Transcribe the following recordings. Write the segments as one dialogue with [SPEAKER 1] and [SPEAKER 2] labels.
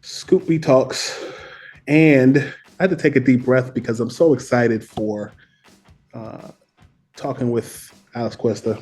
[SPEAKER 1] Scoopy Talks. And I had to take a deep breath because I'm so excited for uh, talking with Alex Cuesta,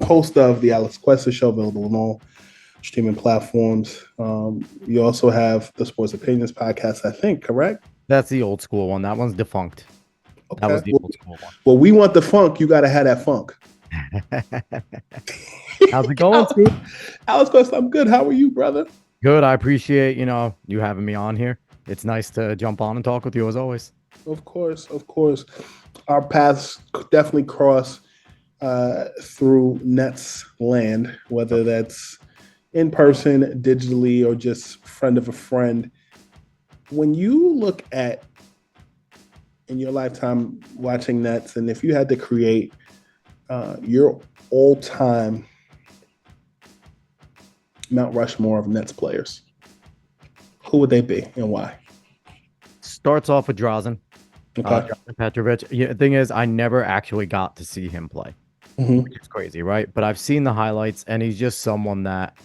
[SPEAKER 1] host of the Alex Cuesta Show, available on all streaming platforms. You also have the Sports Opinions podcast, I think, correct?
[SPEAKER 2] That's the old school one. That one's defunct. That
[SPEAKER 1] Okay.
[SPEAKER 2] was the
[SPEAKER 1] Well,
[SPEAKER 2] old school
[SPEAKER 1] well, we want the funk. You got to have that funk.
[SPEAKER 2] one. How's it going, Scoop?
[SPEAKER 1] Alex Cuesta, I'm good. How are you, brother?
[SPEAKER 2] Good. I appreciate, you having me on here. It's nice to jump on and talk with you as always.
[SPEAKER 1] Of course, of course. Our paths definitely cross through Nets land, whether that's in person, digitally, or just friend of a friend. When you look at in your lifetime watching Nets, and if you had to create your all-time Mount Rushmore of Nets players, who would they be and why?
[SPEAKER 2] Starts off with Drazen,
[SPEAKER 1] Okay.
[SPEAKER 2] Drazen Petrovic. Yeah, the thing is, I never actually got to see him play,
[SPEAKER 1] Mm-hmm.
[SPEAKER 2] which is crazy, right? But I've seen the highlights, and he's just someone that,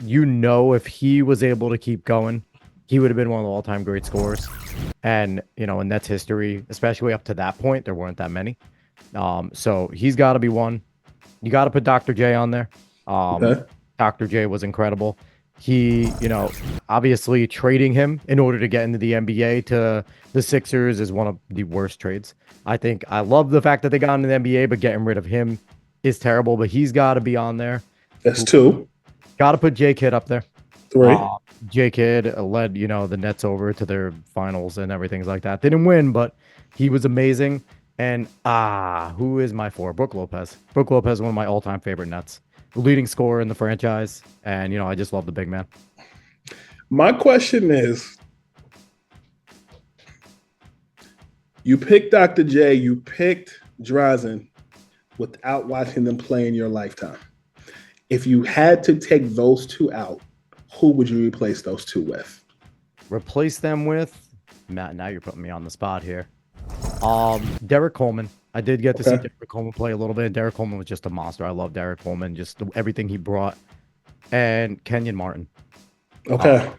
[SPEAKER 2] if he was able to keep going, he would have been one of the all-time great scorers. And, in Nets history, especially up to that point, there weren't that many. So he's got to be one. You got to put Dr. J on there.
[SPEAKER 1] Okay.
[SPEAKER 2] Dr. J was incredible. He, obviously trading him in order to get into the NBA to the Sixers is one of the worst trades. I love the fact that they got into the NBA, but getting rid of him is terrible. But he's got to be on there.
[SPEAKER 1] That's two.
[SPEAKER 2] Got to put J Kidd up there.
[SPEAKER 1] Three.
[SPEAKER 2] J Kidd led, the Nets over to their finals and everything like that. They didn't win, but he was amazing. And who is my four? Brook Lopez. Brook Lopez, one of my all-time favorite Nets. Leading scorer in the franchise. And, I just love the big man.
[SPEAKER 1] My question is, you picked Dr. J, you picked Drazen without watching them play in your lifetime. If you had to take those two out, who would you replace those two with?
[SPEAKER 2] Replace them with Matt. Now you're putting me on the spot here. Derek Coleman. I did get to see Derek Coleman play a little bit. Derek Coleman was just a monster. I love Derek Coleman, just everything he brought. And Kenyon Martin.
[SPEAKER 1] Okay.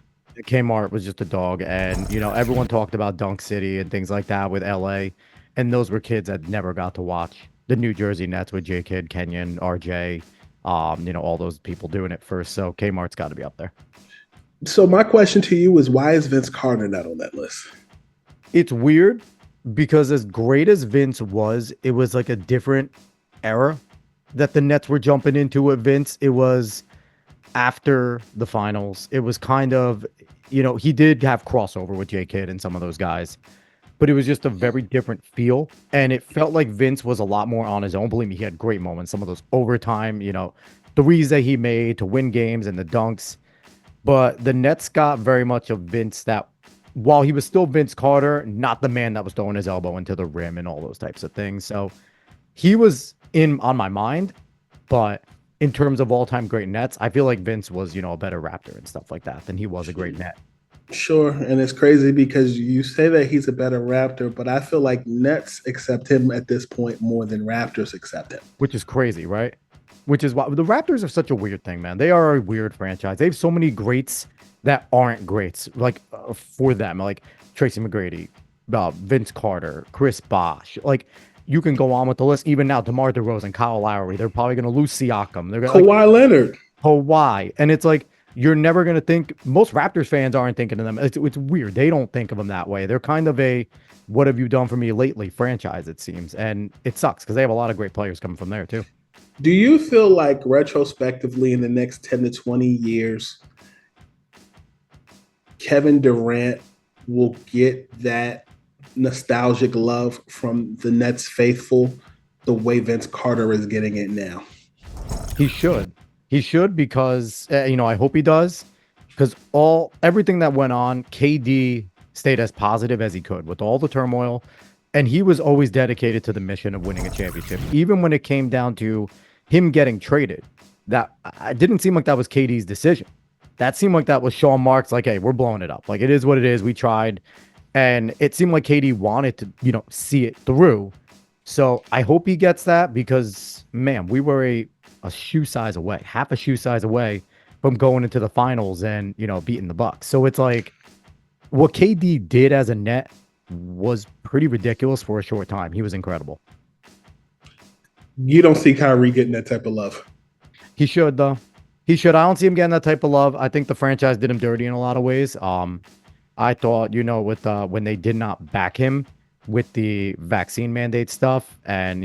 [SPEAKER 2] Kmart was just a dog, and everyone talked about Dunk City and things like that with LA, and those were kids that never got to watch the New Jersey Nets with J Kidd, Kenyon, RJ, all those people doing it first. So Kmart's got to be up there.
[SPEAKER 1] So my question to you is, why is Vince Carter not on that list?
[SPEAKER 2] It's weird because as great as Vince was, it was like a different era that the Nets were jumping into with Vince. It was after the finals. It was kind of, he did have crossover with J Kidd and some of those guys, but it was just a very different feel. And it felt like Vince was a lot more on his own. Believe me, he had great moments. Some of those overtime, threes that he made to win games and the dunks. But the Nets got very much of Vince that, while he was still Vince Carter, not the man that was throwing his elbow into the rim and all those types of things. So he was on my mind, but in terms of all-time great Nets, I feel like Vince was, a better Raptor and stuff like that than he was a great Net.
[SPEAKER 1] Sure, and it's crazy because you say that he's a better Raptor, but I feel like Nets accept him at this point more than Raptors accept him.
[SPEAKER 2] Which is crazy, right? Which is why the Raptors are such a weird thing, man. They are a weird franchise. They have so many greats that aren't greats, like for them, like Tracy McGrady, Vince Carter, Chris Bosh. Like, you can go on with the list. Even now, DeMar DeRozan, Kyle Lowry, they're probably going to lose Siakam. They're going
[SPEAKER 1] Kawhi Leonard.
[SPEAKER 2] Kawhi. And it's like, you're never going to think, most Raptors fans aren't thinking of them. It's weird. They don't think of them that way. They're kind of a, what have you done for me lately franchise, it seems. And it sucks because they have a lot of great players coming from there too.
[SPEAKER 1] Do you feel like retrospectively in the next 10 to 20 years, Kevin Durant will get that nostalgic love from the Nets faithful the way Vince Carter is getting it now?
[SPEAKER 2] He should. He should because, I hope he does, because everything that went on, KD stayed as positive as he could with all the turmoil, and he was always dedicated to the mission of winning a championship. Even when it came down to him getting traded, that it didn't seem like that was KD's decision. That seemed like that was Sean Marks, like, hey, we're blowing it up. Like, it is what it is. We tried. And it seemed like KD wanted to, see it through. So I hope he gets that because, man, we were a shoe size away, half a shoe size away from going into the finals and, beating the Bucks. So it's like what KD did as a net was pretty ridiculous for a short time. He was incredible.
[SPEAKER 1] You don't see Kyrie getting that type of love.
[SPEAKER 2] He should, though. He should. I don't see him getting that type of love. I think the franchise did him dirty in a lot of ways. I thought, with when they did not back him with the vaccine mandate stuff, and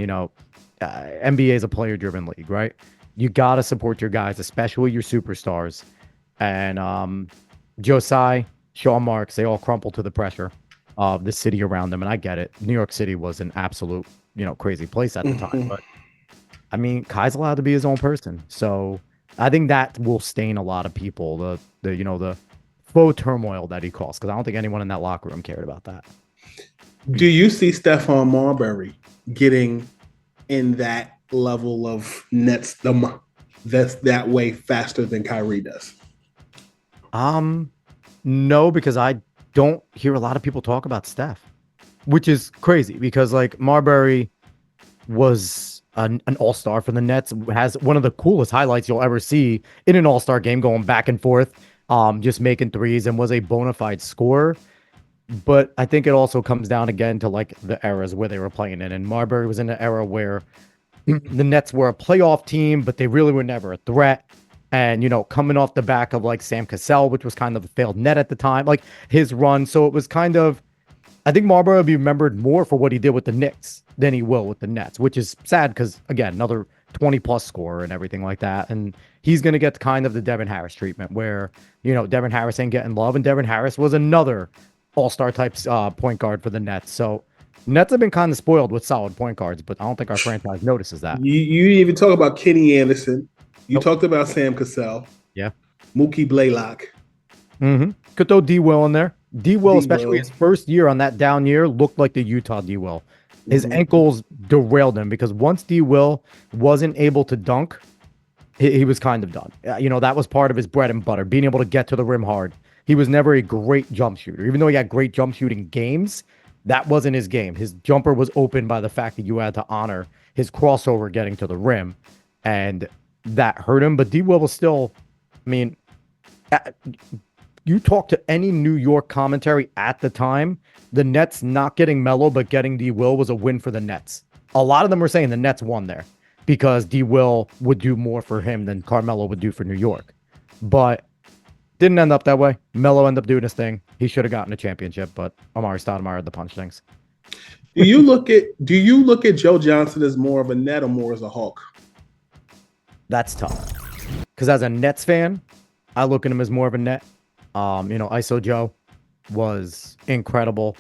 [SPEAKER 2] NBA is a player-driven league, right? You got to support your guys, especially your superstars. And Josiah, Sean Marks, they all crumpled to the pressure of the city around them, and I get it. New York City was an absolute, crazy place at the time, but I mean, Kai's allowed to be his own person, so I think that will stain a lot of people. The faux turmoil that he caused, because I don't think anyone in that locker room cared about that.
[SPEAKER 1] Do you see Stephon Marbury getting in that level of Nets that's that way faster than Kyrie does?
[SPEAKER 2] No, because I don't hear a lot of people talk about Steph, which is crazy because like Marbury was an all-star for the Nets, has one of the coolest highlights you'll ever see in an all-star game, going back and forth, just making threes, and was a bona fide scorer. But I think it also comes down again to like the eras where they were playing in. And Marbury was in an era where the Nets were a playoff team, but they really were never a threat. And, coming off the back of like Sam Cassell, which was kind of a failed net at the time, like his run. So it was kind of, I think Marbury will be remembered more for what he did with the Knicks than he will with the Nets, which is sad because, again, another 20-plus scorer and everything like that. And he's going to get kind of the Devin Harris treatment where, Devin Harris ain't getting love. And Devin Harris was another all-star type point guard for the Nets. So Nets have been kind of spoiled with solid point guards, but I don't think our franchise notices that.
[SPEAKER 1] You even talk about Kenny Anderson. You talked about Sam Cassell.
[SPEAKER 2] Yeah.
[SPEAKER 1] Mookie Blaylock.
[SPEAKER 2] Could throw D. Will in there. D. Will, especially his first year on that down year, looked like the Utah D. Will. His ankles derailed him because once D. Will wasn't able to dunk, he was kind of done. That was part of his bread and butter, being able to get to the rim hard. He was never a great jump shooter. Even though he had great jump shooting games, that wasn't his game. His jumper was open by the fact that you had to honor his crossover getting to the rim, and that hurt him. But D. Will was still, I mean, you talk to any New York commentary at the time, the Nets not getting Melo but getting D. Will was a win for the Nets. A lot of them were saying the Nets won there because D. Will would do more for him than Carmelo would do for New York. But didn't end up that way. Melo ended up doing his thing. He should have gotten a championship, but Amari Stoudemire had the punch things.
[SPEAKER 1] Do you look at Joe Johnson as more of a net or more as a Hawk?
[SPEAKER 2] That's tough. Because as a Nets fan, I look at him as more of a net. ISO Joe was incredible.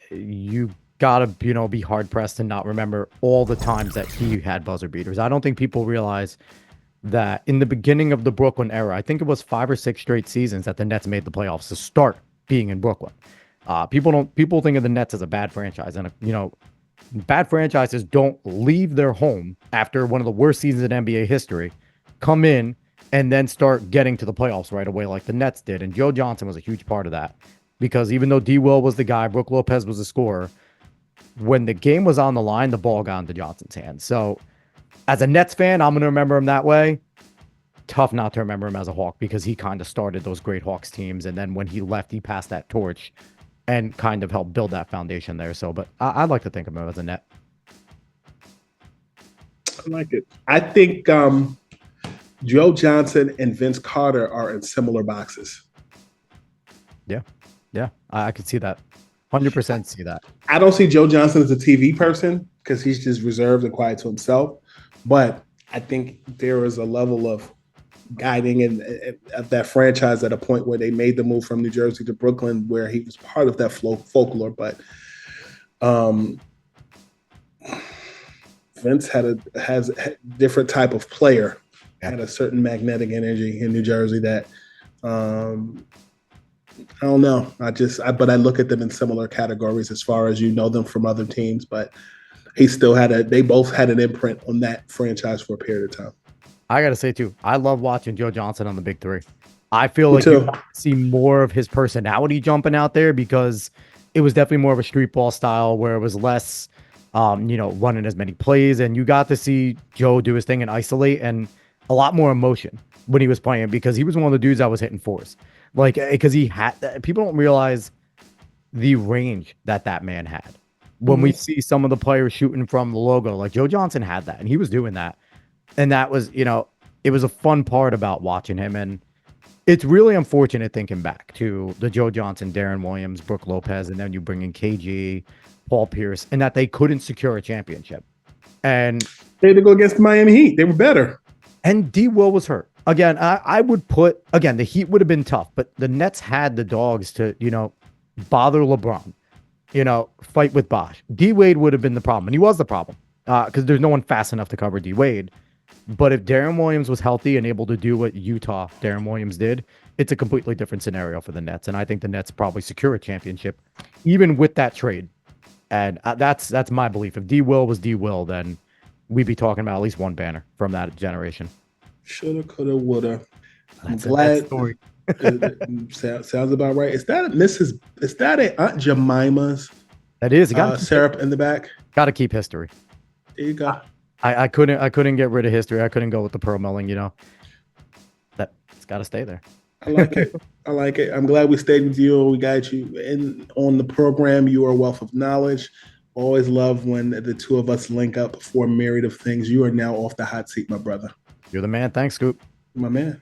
[SPEAKER 2] You gotta, be hard pressed to not remember all the times that he had buzzer beaters. I don't think people realize that in the beginning of the Brooklyn era, I think it was 5 or 6 straight seasons that the Nets made the playoffs to start being in Brooklyn. People think of the Nets as a bad franchise, and bad franchises don't leave their home after one of the worst seasons in NBA history, come in and then start getting to the playoffs right away like the Nets did. And Joe Johnson was a huge part of that because even though D. Will was the guy, Brook Lopez was the scorer, when the game was on the line, the ball got into Johnson's hands. So as a Nets fan, I'm going to remember him that way. Tough not to remember him as a Hawk because he kind of started those great Hawks teams. And then when he left, he passed that torch and kind of helped build that foundation there. So, but I'd like to think of him as a net.
[SPEAKER 1] I like it. I think Joe Johnson and Vince Carter are in similar boxes.
[SPEAKER 2] Yeah, I could see that. 100% see that. I
[SPEAKER 1] don't see Joe Johnson as a TV person because he's just reserved and quiet to himself. But I think there is a level of guiding of that franchise at a point where they made the move from New Jersey to Brooklyn, where he was part of that folklore. But Vince has a different type of player, had a certain magnetic energy in New Jersey that I don't know. But I look at them in similar categories as far as them from other teams. But they both had an imprint on that franchise for a period of time.
[SPEAKER 2] I got to say, too, I love watching Joe Johnson on the Big Three. I feel like you see more of his personality jumping out there because it was definitely more of a street ball style where it was less, running as many plays. And you got to see Joe do his thing and isolate. And a lot more emotion when he was playing because he was one of the dudes that was hitting fours. Like, because he had, people don't realize the range that that man had. When we see some of the players shooting from the logo, like Joe Johnson had that, and he was doing that. And that was, it was a fun part about watching him. And it's really unfortunate thinking back to the Joe Johnson, Darren Williams, Brooke Lopez, and then you bring in KG, Paul Pierce, and that they couldn't secure a championship. And
[SPEAKER 1] they had to go against the Miami Heat. They were better.
[SPEAKER 2] And D. Will was hurt. Again, I would put, again, the Heat would have been tough, but the Nets had the dogs to, bother LeBron, fight with Bosh. D. Wade would have been the problem, and he was the problem because there's no one fast enough to cover D. Wade. But if Darren Williams was healthy and able to do what Utah Darren Williams did, it's a completely different scenario for the Nets. And I think the Nets probably secure a championship, even with that trade. And that's my belief. If D. Will was D. Will, then we'd be talking about at least one banner from that generation.
[SPEAKER 1] Shoulda, coulda, woulda. I'm glad. Sounds about right. Is that a Aunt Jemima's?
[SPEAKER 2] That is.
[SPEAKER 1] Syrup in the back.
[SPEAKER 2] Got to keep history.
[SPEAKER 1] There you go.
[SPEAKER 2] I couldn't get rid of history. I couldn't go with the pearl milling. That it's got to stay there.
[SPEAKER 1] I like it. I like it. I'm glad we stayed with you. We got you on the program. You are a wealth of knowledge. Always love when the two of us link up for a myriad of things. You are now off the hot seat, my brother.
[SPEAKER 2] You're the man. Thanks, Scoop.
[SPEAKER 1] My man.